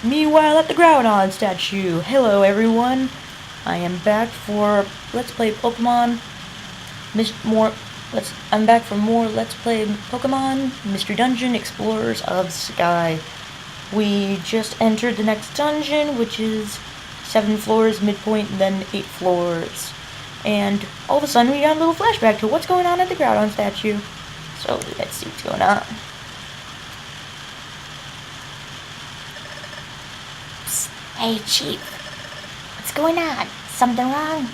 Meanwhile, at the Groudon statue. Hello, everyone. I am back for Let's Play Pokemon. I'm back for more Let's Play Pokemon Mystery Dungeon Explorers of Sky. We just entered the next dungeon, which is 7 floors, midpoint, and then 8 floors. And all of a sudden, we got a little flashback to what's going on at the Groudon statue. So let's see what's going on. Hey, Chief. What's going on? Something wrong?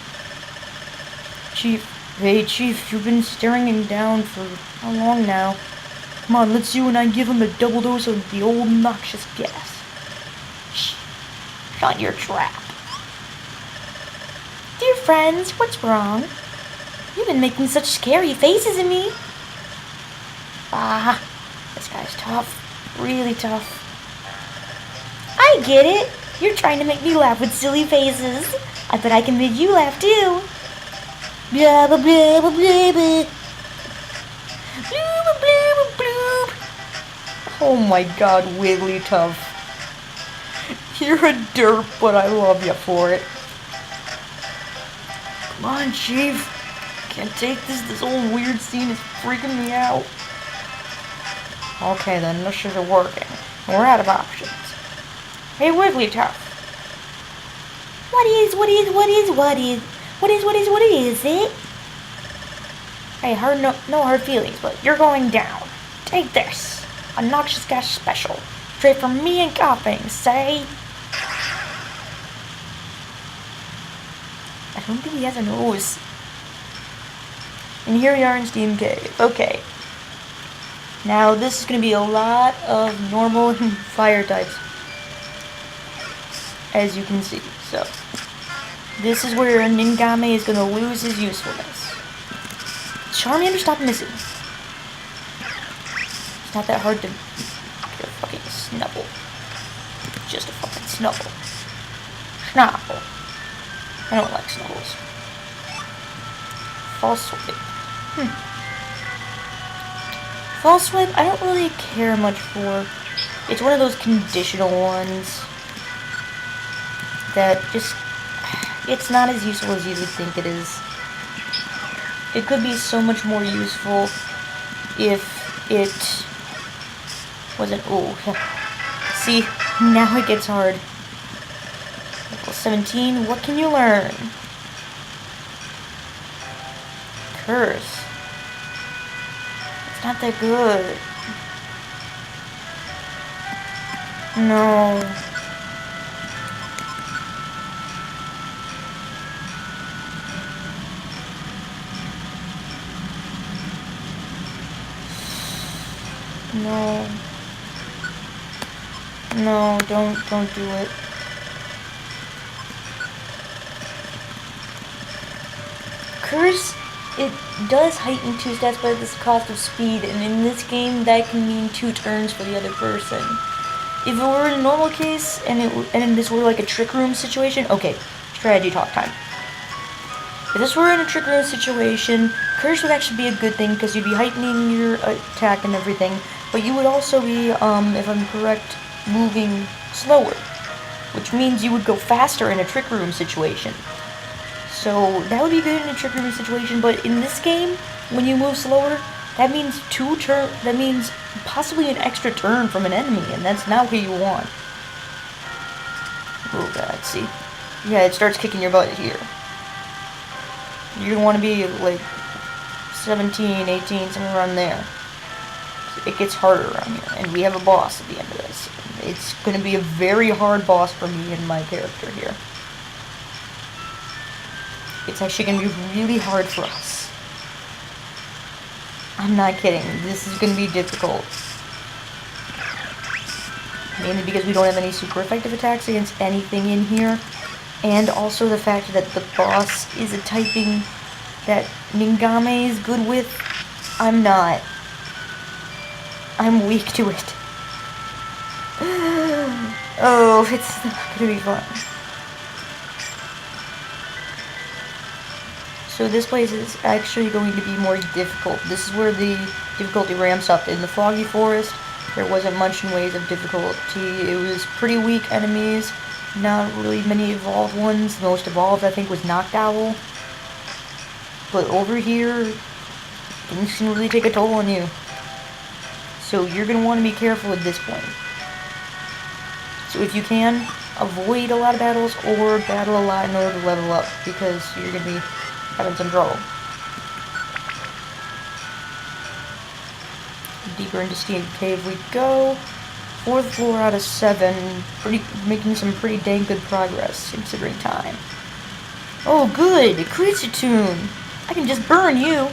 Hey, Chief, you've been staring him down for how long now? Come on, let's you and I give him a double dose of the old noxious gas. Shh. Shut your trap. Dear friends, what's wrong? You've been making such scary faces at me. Ah, this guy's tough. Really tough. I get it. You're trying to make me laugh with silly faces. I bet I can make you laugh too. Blah blah blah blah blah blah. Blah blah blah blah. Oh my god, Wigglytuff. You're a derp, but I love you for it. Come on, Chief. Can't take this. This whole weird scene is freaking me out. Okay then, this isn't working. We're out of options. Hey, Wigglytuff. What is it? Hey, no hard feelings, but you're going down. Take this. A noxious gas special. Straight from me and coughing, say. I don't think he has a nose. And here we are in Steam Cave. Okay. Now, this is going to be a lot of normal fire types, as you can see. So, this is where Ningame is going to lose his usefulness. Charmander, stop missing. It's not that hard to get a fucking Snubble. Just a fucking Snubble. Snubble. I don't like Snubbles. False Swipe. False Swipe, I don't really care much for. It's one of those conditional ones that just, it's not as useful as you would think it is. It could be so much more useful if it wasn't, see, now it gets hard. Level 17, what can you learn? Curse. It's not that good. No. No. No, don't do it. Curse, it does heighten 2 stats, but at the cost of speed, and in this game, that can mean 2 turns for the other person. If it were in a normal case, and this were like a Trick Room situation, okay, strategy talk time. If this were in a Trick Room situation, Curse would actually be a good thing, because you'd be heightening your attack and everything, but you would also be, if I'm correct, moving slower, which means you would go faster in a Trick Room situation. So that would be good in a Trick Room situation, but in this game, when you move slower, that means that means possibly an extra turn from an enemy, and that's not what you want. Oh god, see? Yeah, it starts kicking your butt here. You're gonna want to be like 17, 18, somewhere around there. It gets harder around here, and we have a boss at the end of this. It's going to be a very hard boss for me and my character here. It's actually going to be really hard for us. I'm not kidding. This is going to be difficult. Mainly because we don't have any super effective attacks against anything in here. And also the fact that the boss is a typing that Ningame is good with. I'm not. I'm weak to it. Oh, it's not gonna be fun. So this place is actually going to be more difficult. This is where the difficulty ramps up. In the Foggy Forest, There wasn't much in ways of difficulty. It was pretty weak enemies, not really many evolved ones. The most evolved, I think, was Knocked Owl. But over here, things can really take a toll on you. So you're going to want to be careful at this point. So if you can, avoid a lot of battles or battle a lot in order to level up, because you're going to be having some trouble. Deeper into Steam Cave we go. 4th floor out of 7. Making some pretty dang good progress, considering time. Oh good, a creature tune. I can just burn you.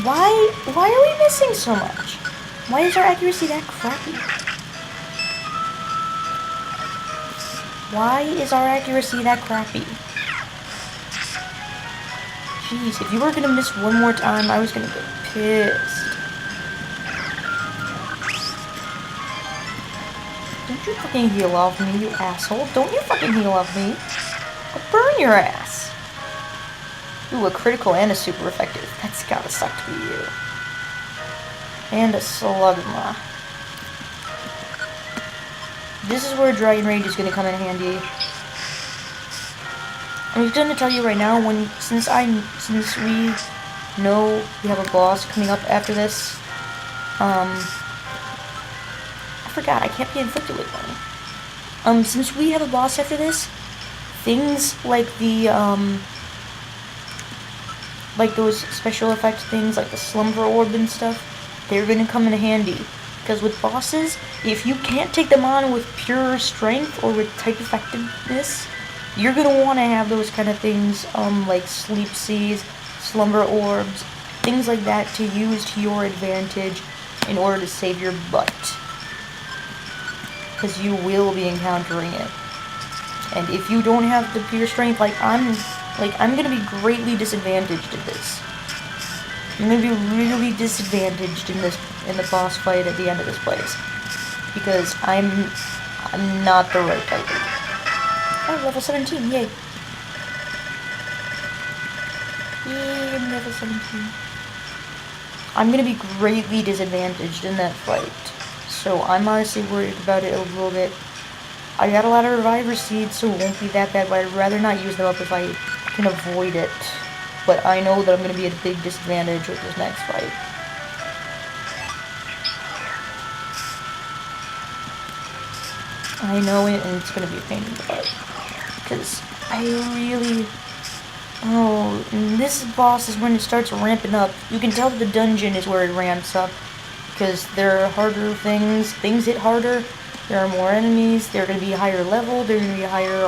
Why are we missing so much? Why is our accuracy that crappy? Why is our accuracy that crappy? Jeez, if you were gonna miss one more time, I was gonna get pissed. Don't you fucking heal off me, you asshole. Don't you fucking heal off me. I'll burn your ass. Ooh, a critical and a super effective. That's gotta suck to be you. And a Slugma. This is where Dragon Rage is gonna come in handy. I'm just gonna tell you right now, since we know we have a boss coming up after this, I forgot, I can't be inflicted with one. Since we have a boss after this, things like the, like those special effect things, like the Slumber Orb and stuff, they're gonna come in handy. Because with bosses, if you can't take them on with pure strength or with type effectiveness, you're gonna want to have those kind of things, like Sleep Seas, Slumber Orbs, things like that to use to your advantage in order to save your butt. Because you will be encountering it. And if you don't have the pure strength, I'm gonna be greatly disadvantaged at this. I'm gonna be really disadvantaged in the boss fight at the end of this place. Because I'm not the right type. Oh, level 17, yay. Yay, I'm level 17. I'm gonna be greatly disadvantaged in that fight. So I'm honestly worried about it a little bit. I got a lot of Reviver Seeds, so it won't be that bad, but I'd rather not use them up if I can avoid it. But I know that I'm gonna be at a big disadvantage with this next fight. I know it, and it's gonna be a pain in the butt. Because I really... Oh, and this boss is when it starts ramping up. You can tell that the dungeon is where it ramps up. Because there are harder things hit harder. There are more enemies, they're going to be higher level, they're going to be higher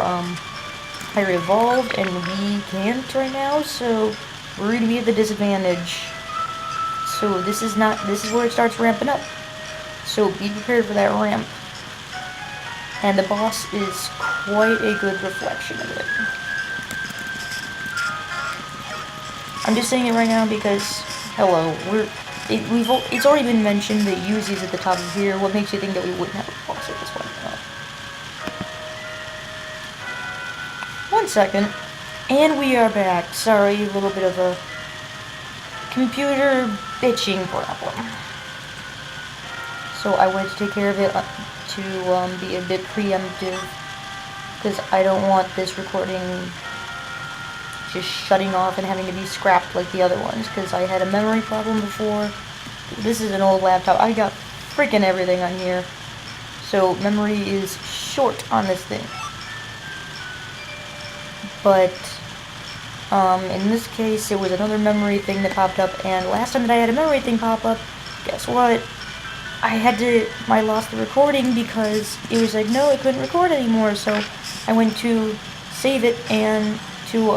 evolved, and we can't right now, so we're going to be at the disadvantage. So this is where it starts ramping up. So be prepared for that ramp. And the boss is quite a good reflection of it. I'm just saying it right now because, hello, it's already been mentioned that Yuzi's at the top of here. What makes you think that we wouldn't have a boss at this point? No. 1 second. And we are back. Sorry, a little bit of a computer bitching problem. So I wanted to take care of it to be a bit preemptive, because I don't want this recording just shutting off and having to be scrapped like the other ones, because I had a memory problem before. This is an old laptop. I got freaking everything on here, so memory is short on this thing. But in this case, it was another memory thing that popped up, and last time that I had a memory thing pop up, guess what? I lost the recording because it was like, no, it couldn't record anymore, so I went to save it and to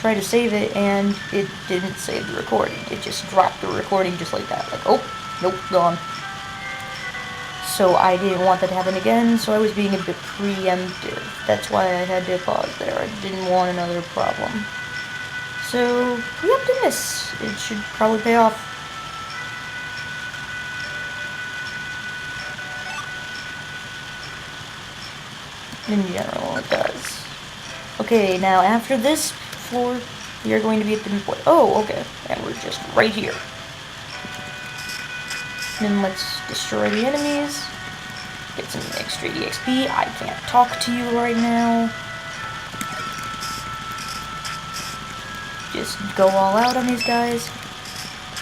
try to save it, and it didn't save the recording. It just dropped the recording just like that. Like, oh, nope, gone. So I didn't want that to happen again, so I was being a bit preemptive. That's why I had to pause there. I didn't want another problem. So, preemptiveness. It should probably pay off. In general, it does. Okay, now after this floor, We are going to be at the midpoint. Oh, okay. And we're just right here. Then let's destroy the enemies. Get some extra EXP. I can't talk to you right now. Just go all out on these guys.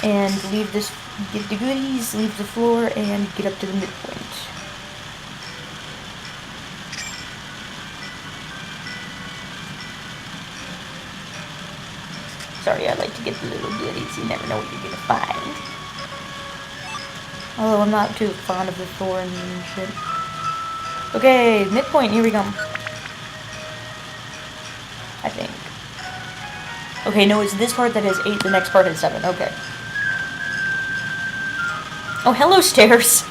And leave this, get the goodies, leave the floor, and get up to the midpoint. Sorry, I like to get the little goodies. You never know what you're gonna find. Although I'm not too fond of the thorns and shit. Okay, midpoint, here we come. I think. Okay, no, it's this part that has 8, the next part has 7, okay. Oh, hello, stairs!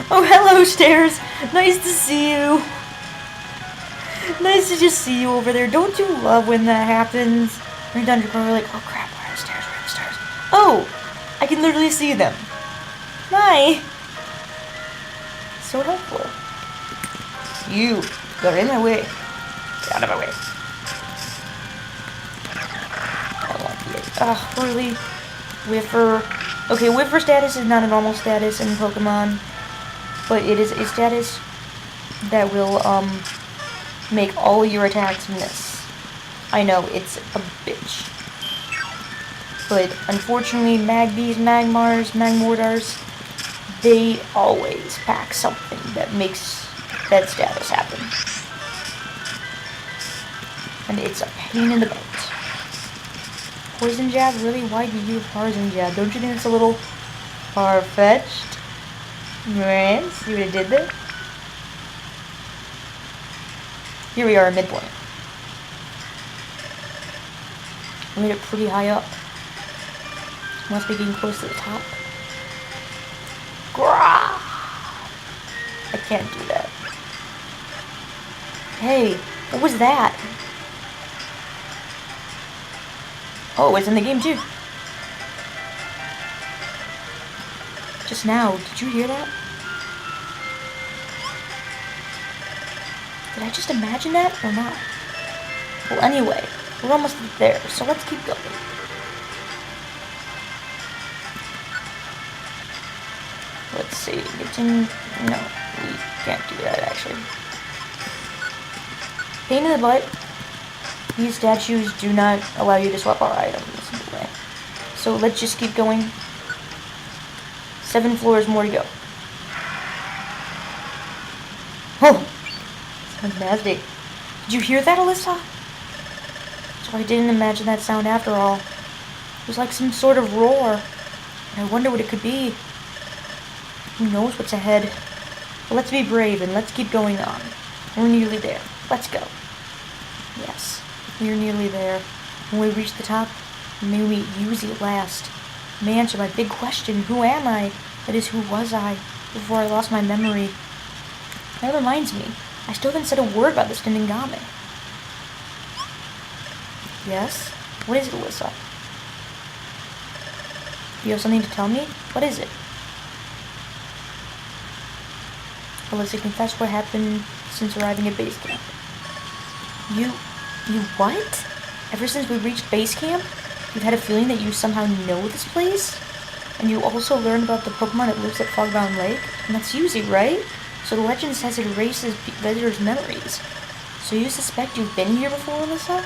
Oh, hello, stairs! Nice to see you! Nice to just see you over there. Don't you love when that happens? When you're done your car, like, oh crap, where are the stairs? Where are the stairs? Oh! I can literally see them. Hi! So helpful. You! You're in my way. Get out of my way. I won't be it. Ugh, really? Whiffer. Okay, Whiffer status is not a normal status in Pokemon, but it is a status that will, make all your attacks miss. I know, it's a bitch. But unfortunately, Magbees, Magmars, Magmortars, they always pack something that makes that status happen. And it's a pain in the butt. Poison Jab? Really? Why do you Poison Jab? Don't you think it's a little far-fetched? Right? See what I did there? Here we are at midpoint. I made it pretty high up. Must be getting close to the top. Grah! I can't do that. Hey, what was that? Oh, it's in the game too. Just now, did you hear that? Did I just imagine that or not? Well, anyway, we're almost there, so let's keep going. Let's see, no, we can't do that actually. Pain in the butt. These statues do not allow you to swap our items anyway. So let's just keep going. 7 floors more to go. Oh! Fantastic. Did you hear that, Alyssa? So I didn't imagine that sound after all. It was like some sort of roar. And I wonder what it could be. Who knows what's ahead? But let's be brave and let's keep going on. We're nearly there. Let's go. Yes, we're nearly there. When we reach the top, may we meet Yuzi at last. May answer my big question, who am I? That is, who was I before I lost my memory? That reminds me, I still haven't said a word about this to Ningame. Yes? What is it, Alyssa? You have something to tell me? What is it? Alyssa, confess what happened since arriving at base camp. You what? Ever since we reached base camp, you've had a feeling that you somehow know this place? And you also learned about the Pokemon that lives at Fogbound Lake? And that's Yuzi, right? So the legend says it erases visitors' memories. So you suspect you've been here before, Alyssa?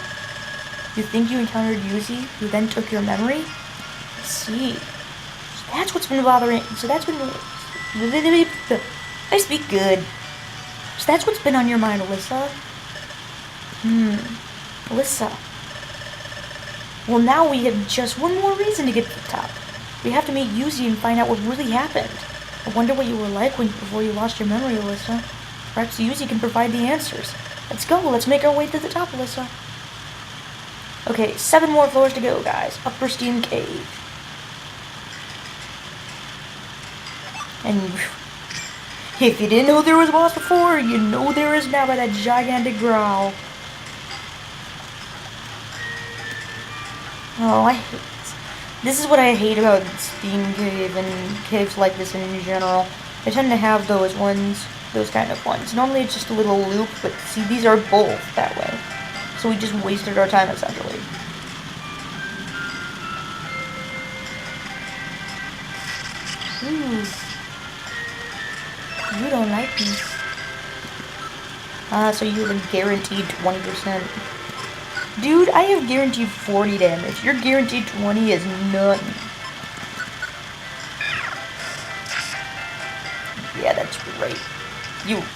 You think you encountered Yuzi, who then took your memory? I see. So that's what's been bothering... So that's been... I speak good. So that's what's been on your mind, Alyssa? Alyssa. Well, now we have just one more reason to get to the top. We have to meet Yuzi and find out what really happened. I wonder what you were like before you lost your memory, Alyssa. Perhaps Yuzi can provide the answers. Let's go. Let's make our way to the top, Alyssa. Okay, 7 more floors to go, guys. Upper Steam Cave. And if you didn't know there was a boss before, you know there is now by that gigantic growl. Oh, I hate this. This is what I hate about Steam Cave and caves like this in general. They tend to have those kind of ones. Normally it's just a little loop, but see, these are both that way. So we just wasted our time, essentially. You don't like me. So you have a guaranteed 20%. Dude, I have guaranteed 40 damage. Your guaranteed 20 is nothing. Yeah, that's right.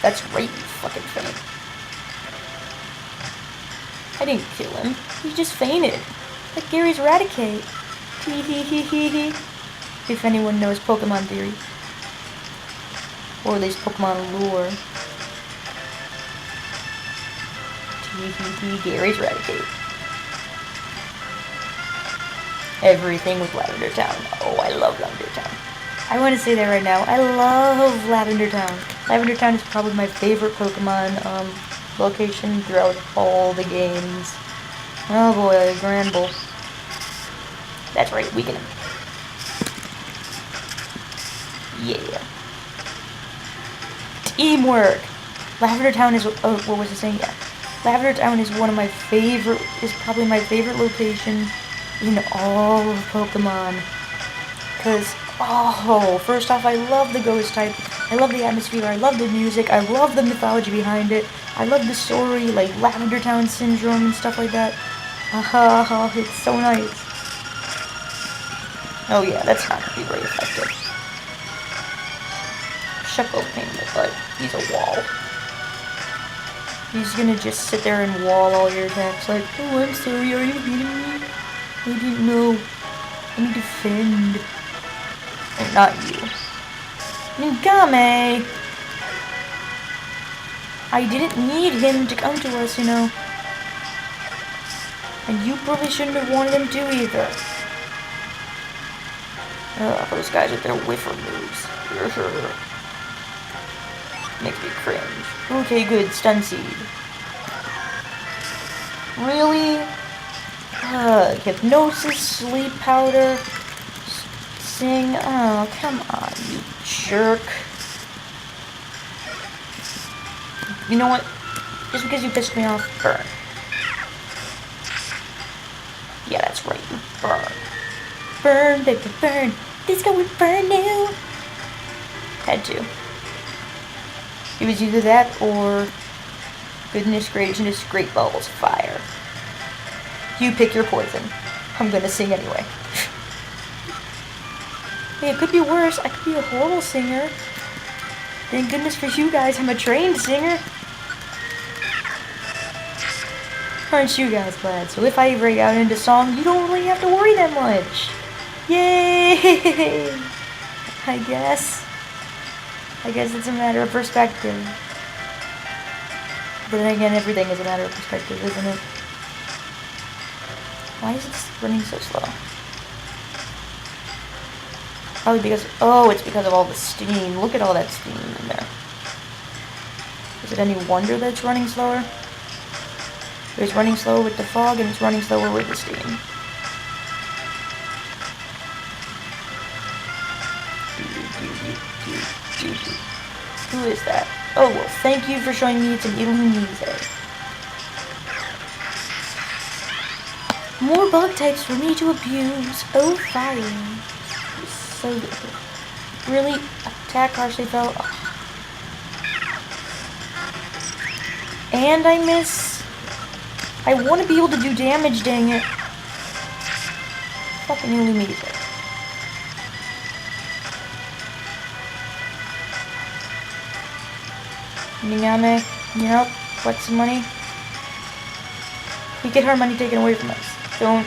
That's right, you fucking faint. I didn't kill him. He just fainted. Like Gary's Raticate. Hee. If anyone knows Pokemon theory. Or at least Pokemon lore. Gary's Raticate. Everything with Lavender Town. Oh, I love Lavender Town. I want to say that right now. I love Lavender Town. Lavender Town is probably my favorite Pokemon location throughout all the games. Oh boy, Granbull. That's right, weaken him. Yeah. Teamwork! Lavender Town is, oh, what was I saying? Yeah. Lavender Town is probably my favorite location in all of Pokemon. Because, oh, first off, I love the ghost type. I love the atmosphere. I love the music. I love the mythology behind it. I love the story, like Lavender Town Syndrome and stuff like that. It's so nice. Oh yeah, that's not gonna be very effective. Shuckle's pain in the butt. He's a wall. He's gonna just sit there and wall all your attacks like, oh, I'm sorry, are you hitting me? I didn't know. Let me defend. And not you. Ngame! I didn't need him to come to us, you know. And you probably shouldn't have wanted him to either. Those guys with their whiffer moves. Makes me cringe. Okay, good. Stun Seed. Really? Hypnosis, Sleep Powder, Sing. Oh, come on, you jerk. You know what? Just because you pissed me off, burn. Yeah, that's right. Burn. Burn, baby, burn. This guy would burn now. Had to. It was either that or goodness gracious, great balls of fire. You pick your poison. I'm gonna sing anyway. Hey, it could be worse. I could be a horrible singer. Thank goodness for you guys, I'm a trained singer. Aren't you guys glad? So if I break out into song, you don't really have to worry that much. Yay! I guess it's a matter of perspective. But then again, everything is a matter of perspective, isn't it? Why is it running so slow? Probably because, oh, it's because of all the steam. Look at all that steam in there. Is it any wonder that it's running slower? It's running slower with the fog and it's running slower with the steam. Who is that? Oh, well, thank you for showing me it's an Illumise. More bug types for me to abuse. Oh, fire. So good. Really? Attack harshly fell. Oh. And I miss. I want to be able to do damage, dang it. Fucking Illumise. Ningame, you help? What's some money? We get our money taken away from us. Don't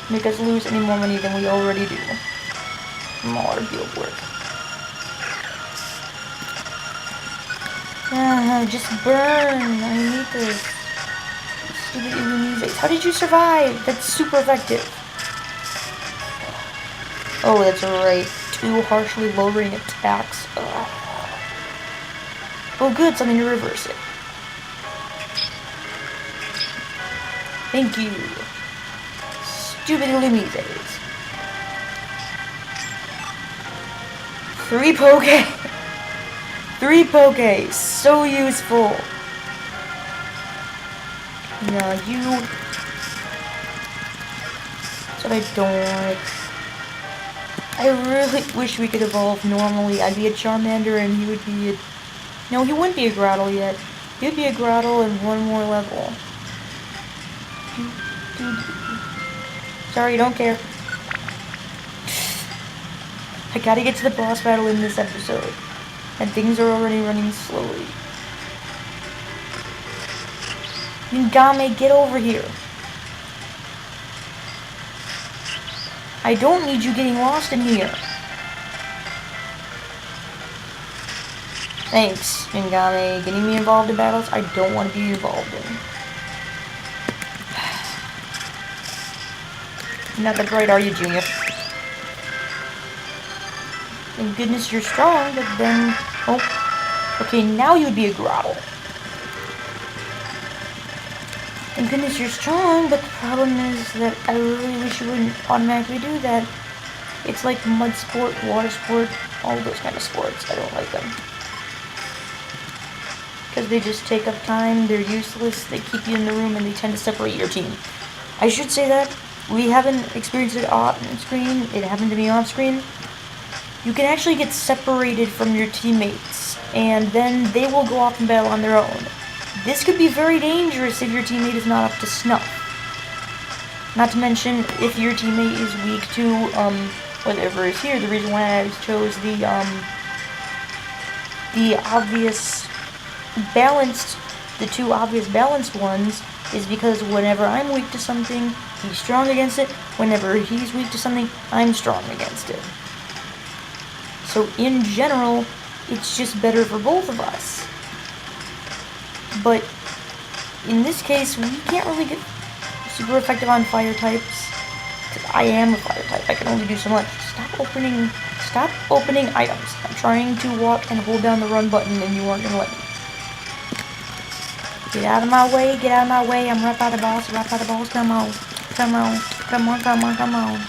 make us lose any more money than we already do. More guild work. Just burn. I need this. Stupid Illumise. How did you survive? That's super effective. Oh, that's right. 2 harshly lowering attacks. Ugh. Oh good, something to reverse it. Thank you. Stupid Illumises. 3 Poke. 3 Poke. So useful. Yeah, you. That's what I don't like. I really wish we could evolve normally. I'd be a Charmander and he would be a... No, he wouldn't be a Groudle yet. He'd be a Groudle in one more level. Sorry, don't care. I gotta get to the boss battle in this episode. And things are already running slowly. Ngame, get over here. I don't need you getting lost in here. Thanks, Ngame. Getting me involved in battles I don't want to be involved in. Not that bright, are you, Junior? Thank goodness you're strong, but then... Oh. Okay, now you'd be a Groudle. Thank goodness you're strong, but the problem is that I really wish you wouldn't automatically do that. It's like mud sport, water sport, all those kind of sports. I don't like them. Because they just take up time, they're useless, they keep you in the room, and they tend to separate your team. I should say that. We haven't experienced it on screen, it happened to me off screen. You can actually get separated from your teammates, and then they will go off and battle on their own. This could be very dangerous if your teammate is not up to snuff. Not to mention, if your teammate is weak to, whatever is here, the reason why I chose the obvious balanced, the two obvious balanced ones, is because whenever I'm weak to something, he's strong against it. Whenever he's weak to something, I'm strong against it. So in general, it's just better for both of us. But in this case, we can't really get super effective on fire types. Because I am a fire type. I can only do so much. Stop opening items. I'm trying to walk and hold down the run button and you aren't going to let me. Get out of my way, get out of my way. I'm right by the boss, Come on. Come on.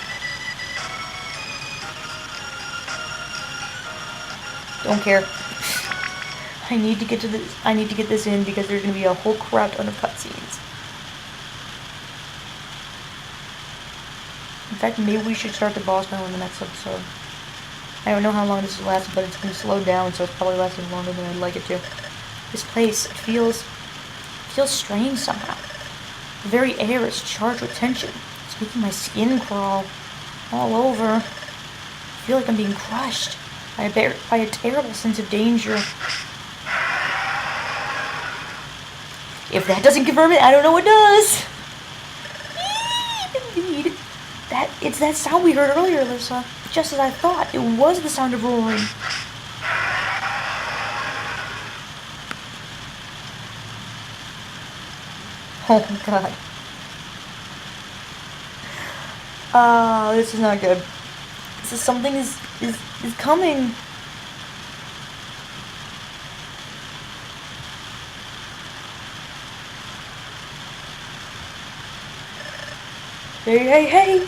Don't care. I need to get this in because there's going to be a whole crap ton of cutscenes. In fact, maybe we should start the boss battle in the next episode. I don't know how long this will last, but it's going to slow down, so it's probably lasting longer than I'd like it to. This place feels strange somehow. The very air is charged with tension. It's making my skin crawl all over. I feel like I'm being crushed by a terrible sense of danger. If that doesn't confirm it, I don't know what does. Indeed. It's that sound we heard earlier, Alyssa. Just as I thought. It was the sound of roaring. Oh my god. This is not good. Something is coming. Hey!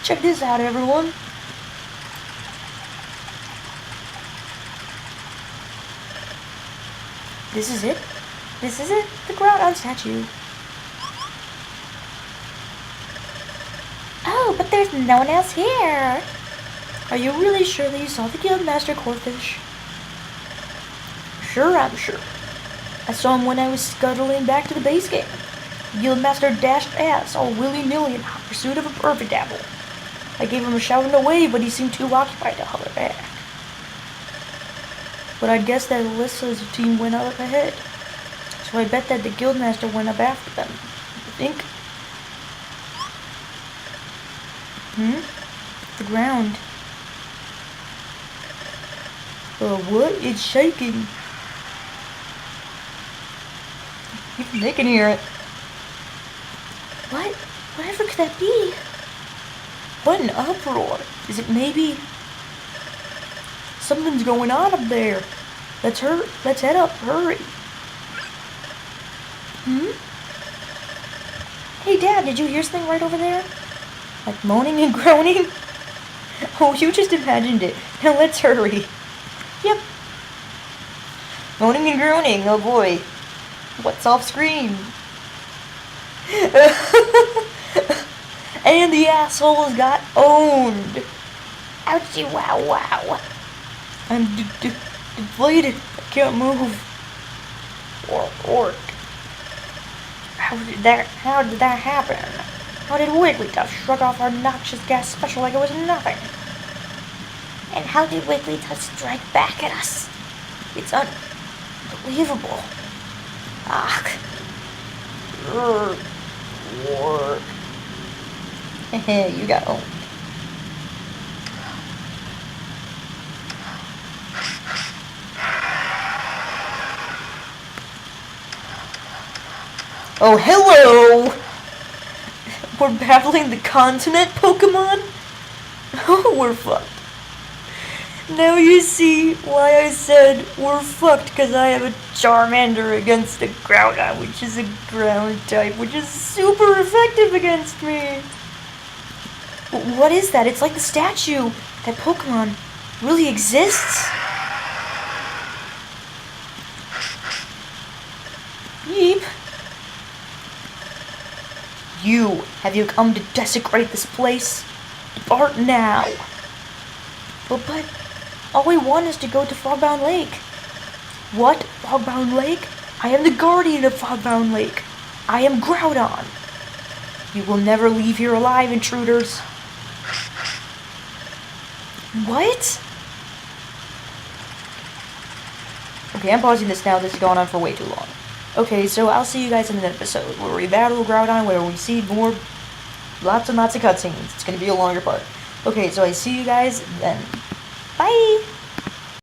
Check this out, everyone. This is it? The Groudon statue. Oh, but there's no one else here. Are you really sure that you saw the Guildmaster Corphish? Sure, I'm sure. I saw him when I was scuttling back to the base game. The Guildmaster dashed past, all willy-nilly in hot pursuit of a perfect apple. I gave him a shout and a wave, but he seemed too occupied to holler back. But I'd guess that Alyssa's team went up ahead. So I bet that the Guildmaster went up after them. I think. The ground. What? It's shaking. They can hear it. What? Whatever could that be? What an uproar. Is it maybe... Something's going on up there. Let's head up. Hurry. Hey, Dad, did you hear something right over there? Like moaning and groaning? Oh, you just imagined it. Now let's hurry. Yep. Moaning and groaning, oh boy. What's off screen? And the assholes got owned. Ouchie, wow, wow. I'm deflated. I can't move. Ork. How did that happen? How did Wigglytuff shrug off our noxious gas special like it was nothing? And how did Wigglytuff strike back at us? It's unbelievable. Ugh. You got owned. Oh, hello! We're battling the continent Pokemon? Oh, we're fucked. Now you see why I said we're fucked, because I have a Charmander against a Groudon, which is a ground type, which is super effective against me. What is that? It's like the statue. That Pokemon really exists. Yeep. Have you come to desecrate this place? Depart now. But all we want is to go to Fogbound Lake. What? Fogbound Lake? I am the guardian of Fogbound Lake. I am Groudon. You will never leave here alive, intruders. What? Okay, I'm pausing this now. This has gone on for way too long. Okay, so I'll see you guys in an episode where we battle Groudon, where we see lots and lots of cutscenes. It's gonna be a longer part. Okay, so I see you guys then. Bye!